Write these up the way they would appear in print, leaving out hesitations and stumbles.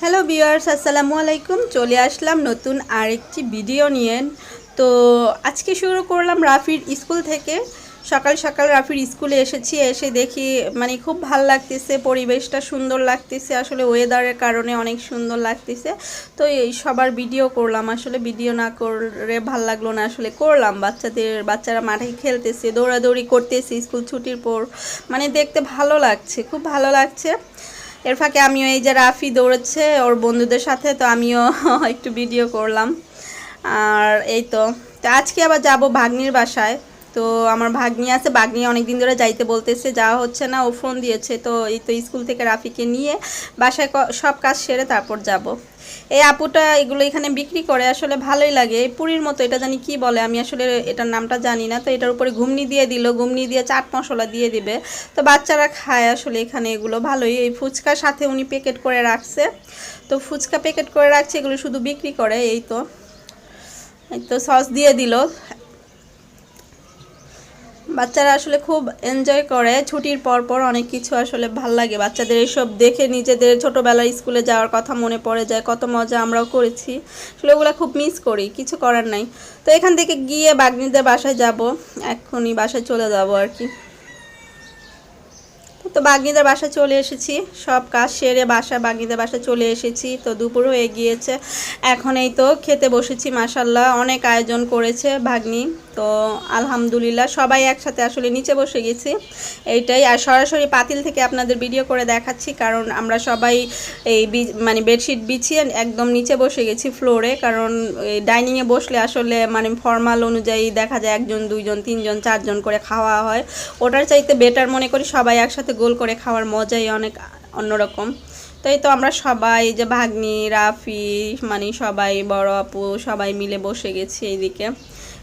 Hello viewers, আসসালামু আলাইকুম। চলে আসলাম নতুন আরেকটি ভিডিও নিয়ে। তো আজকে শুরু করলাম রাফির স্কুল থেকে। সকাল সকাল রাফির স্কুলে এসেছি, এসে দেখি মানে খুব ভালো লাগতেছে, পরিবেশটা সুন্দর লাগতেছে, আসলে ওয়েদারের কারণে অনেক সুন্দর লাগতেছে। তো এই সবার ভিডিও করলাম, আসলে ভিডিও না করে ভাল লাগলো না, আসলে করলাম। বাচ্চারা মাঠে খেলতেছে, দৌড়াদৌড়ি করতেছে স্কুল ছুটির পর, মানে দেখতে ভালো লাগছে, খুব ভালো লাগছে। এর ফাঁকে আমিও এই যে রাফি দৌড়াচ্ছে ওর বন্ধুদের সাথে, তো আমিও একটু ভিডিও করলাম। আর এই তো আজকে আবার যাব ভাগ্নির বাসায়। তো আমার ভাগ্নি আছে, ভাগ্নি অনেকদিন ধরে যাইতে বলতেছে, যাওয়া হচ্ছে না। ও ফোন দিয়েছে, তো এই তো স্কুল থেকে রাফিকে নিয়ে বাসায় সব কাজ সেরে তারপর যাব। এই আপুটা এগুলো এখানে বিক্রি করে, আসলে ভালোই লাগে। এই পুরীর মতো, এটা জানি কি বলে, আমি আসলে এটার নামটা জানি না। তো এটার উপরে ঘুমনি দিয়ে দিল, ঘুমনি দিয়ে চাট মশলা দিয়ে দিবে, তো বাচ্চারা খায় আসলে এখানে। এগুলো ভালোই। এই ফুচকার সাথে উনি প্যাকেট করে রাখছে, তো ফুচকা প্যাকেট করে রাখছে, এগুলো শুধু বিক্রি করে। এই তো সস দিয়ে দিল। বাচ্চারা আসলে খুব এনজয় করে ছুটির পর পর, অনেক কিছু আসলে ভাল লাগে বাচ্চাদের এইসব দেখে। নিজেদের ছোটোবেলায় স্কুলে যাওয়ার কথা মনে পড়ে যায়, কত মজা আমরাও করেছি, আসলে ওগুলো খুব মিস করি, কিছু করার নাই। তো এখান থেকে গিয়ে বাগ্নিদের বাসায় যাব, এক্ষুনি বাসায় চলে যাব আর কি। তো বাগ্নিদের বাসায় চলে এসেছি, সব কাজ সেরে বাগ্নিদের বাসায় চলে এসেছি। তো দুপুর হয়ে গিয়েছে, এখন এই তো খেতে বসেছি। মাশাল্লাহ অনেক আয়োজন করেছে ভাগ্নি, তো আলহামদুলিল্লাহ সবাই একসাথে আসলে নিচে বসে গেছি, এইটাই। আর সরাসরি পাতিল থেকে আপনাদের ভিডিও করে দেখাচ্ছি, কারণ আমরা সবাই এই মানে বেডশিট বিছিয়ে একদম নিচে বসে গেছি ফ্লোরে। কারণ ডাইনিংয়ে বসলে আসলে মানে ফরমাল অনুযায়ী দেখা যায় 1 জন 2 জন 3 জন 4 জন করে খাওয়া হয়, ওটার চাইতে বেটার মনে করি সবাই একসাথে গোল করে খাওয়ার মজাই অনেক অন্যরকম। তো এই তো আমরা সবাই, যে ভাগ্নি, রাফি, মানে সবাই, বড় আপু সবাই মিলে বসে গেছি এইদিকে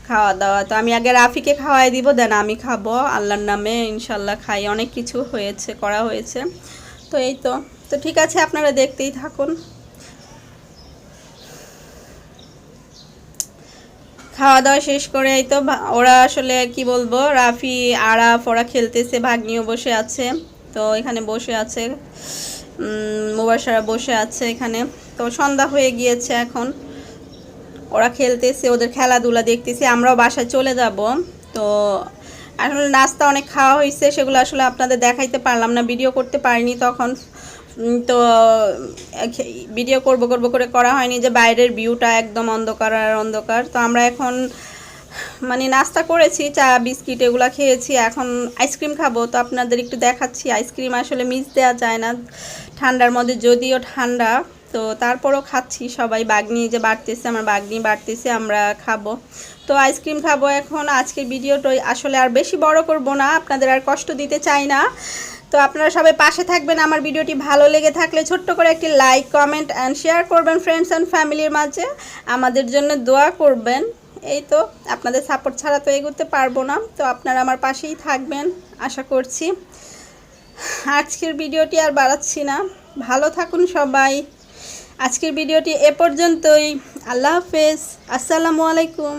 খাওয়া দাওয়া। তো আমি আগে রাফিকে খাওয়াই দিব, দেন আমি খাবো আল্লাহর নামে, ইনশাল্লাহ খাই। অনেক কিছু করা হয়েছে। তো এই তো ঠিক আছে, আপনারা দেখতেই থাকুন। খাওয়া দাওয়া শেষ করে এই তো ওরা আসলে কি বলবো, রাফি আরাফ ওরা খেলতেছে, ভাগ্নিও বসে আছে। তো এখানে বসে আছে, মুবাশারা বসে আছে এখানে। তো সন্ধ্যা হয়ে গিয়েছে এখন, ওরা খেলতেছে, ওদের খেলাধুলা দেখতেছি। আমরাও বাসায় চলে যাব। তো আসলে নাস্তা অনেক খাওয়া হয়েছে, সেগুলো আসলে আপনাদের দেখাইতে পারলাম না, ভিডিও করতে পারিনি তখন। তো ভিডিও করব করে করা হয়নি, যে বাইরের ভিউটা একদম অন্ধকার আর অন্ধকার। তো আমরা এখন মানে নাস্তা করেছি, চা বিস্কিট এগুলো খেয়েছি, এখন আইসক্রিম খাবো। তো আপনাদের একটু দেখাচ্ছি, আইসক্রিম আসলে মিস দেওয়া যায় না ঠান্ডার মধ্যে, যদিও ঠান্ডা, তো তারপরও খাচ্ছি। সবাই বাগ্নি যে বাড়তেছে, আমার বাগ্নি বাড়তেছে, আমরা খাবো। তো আইসক্রিম খাবো এখন। আজকের ভিডিওটা আসলে আর বেশি বড় করব না, আপনাদের আর কষ্ট দিতে চাই না। তো আপনারা সবাই পাশে থাকবেন। আমার ভিডিওটি ভালো লেগে থাকলে ছোট্ট করে একটি লাইক, কমেন্ট অ্যান্ড শেয়ার করবেন ফ্রেন্ডস অ্যান্ড ফ্যামিলির মাঝে। আমাদের জন্য দোয়া করবেন। এই তো আপনাদের সাপোর্ট ছাড়া তো এগোতে পারবো না, তো আপনারা আমার পাশেই থাকবেন আশা করছি। আজকের ভিডিওটি আর বাড়াচ্ছি না, ভালো থাকুন সবাই। আজকের ভিডিওটি এ পর্যন্তই। আল্লাহ হাফেজ, আসসালামু আলাইকুম।